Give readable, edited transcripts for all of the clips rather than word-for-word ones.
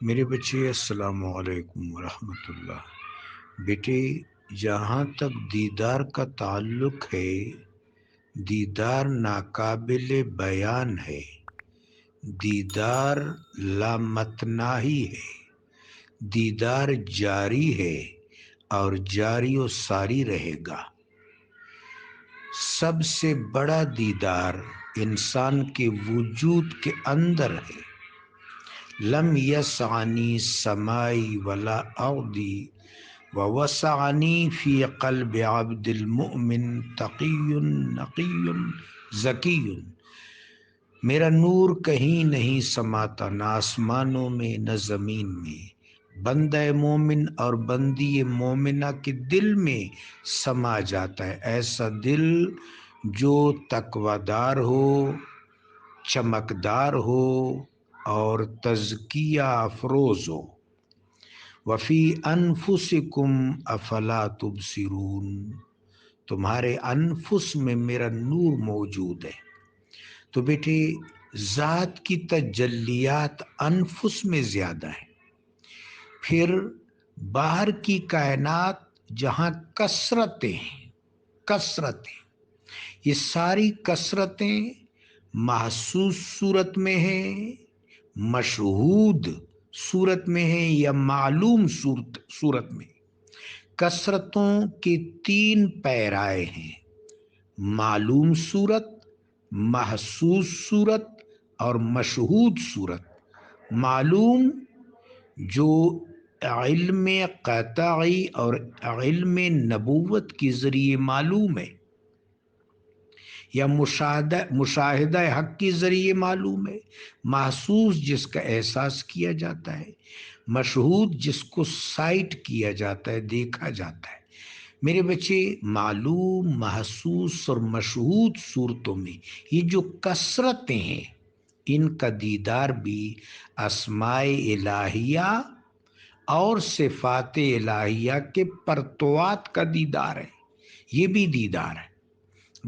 میرے بچے السلام علیکم ورحمۃ اللہ۔ بیٹے، جہاں تک دیدار کا تعلق ہے، دیدار ناقابل بیان ہے، دیدار لامتناہی ہے، دیدار جاری ہے اور جاری و ساری رہے گا۔ سب سے بڑا دیدار انسان کے وجود کے اندر ہے۔ لم یسعنی سمائی ولا ارضی ووسعنی فی قلب عبد المؤمن تقی نقی ذکی۔ میرا نور کہیں نہیں سماتا، نہ آسمانوں میں نہ زمین میں، بندہ مومن اور بندی مومنہ کے دل میں سما جاتا ہے۔ ایسا دل جو تقویدار ہو، چمکدار ہو اور تزکیہ افروز ہو۔ وفی انفسکم افلا تبصرون، تمہارے انفس میں میرا نور موجود ہے۔ تو بیٹے، ذات کی تجلیات انفس میں زیادہ ہے۔ پھر باہر کی کائنات جہاں کثرتیں ہیں، کثرتیں، یہ ساری کثرتیں محسوس صورت میں ہیں، مشہود صورت میں ہیں یا معلوم صورت میں۔ کثرتوں کے تین پیرائے ہیں: معلوم صورت، محسوس صورت اور مشہود صورت۔ معلوم جو علم قطعی اور علم نبوت کے ذریعے معلوم ہے یا مشاہدہ حق کے ذریعے معلوم ہے۔ محسوس جس کا احساس کیا جاتا ہے۔ مشہود جس کو سائٹ کیا جاتا ہے، دیکھا جاتا ہے۔ میرے بچے، معلوم، محسوس اور مشہود صورتوں میں یہ جو کثرتیں ہیں، ان کا دیدار بھی اسماء الہیہ اور صفات الہیہ کے پرتوات کا دیدار ہے۔ یہ بھی دیدار ہے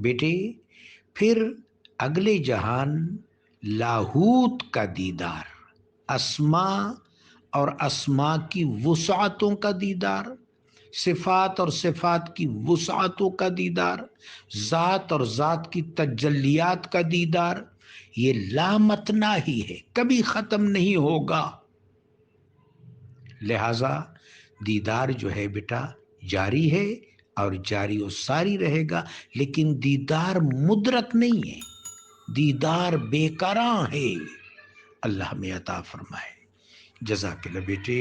بیٹے۔ پھر اگلے جہان لاہوت کا دیدار، اسماء اور اسماء کی وسعتوں کا دیدار، صفات اور صفات کی وسعتوں کا دیدار، ذات اور ذات کی تجلیات کا دیدار، یہ لامتناہی ہے، کبھی ختم نہیں ہوگا۔ لہذا دیدار جو ہے بیٹا جاری ہے اور جاری و ساری رہے گا، لیکن دیدار مدرک نہیں ہے، دیدار بے قراں ہے۔ اللہ ہمیں عطا فرمائے۔ جزاک اللہ بیٹے۔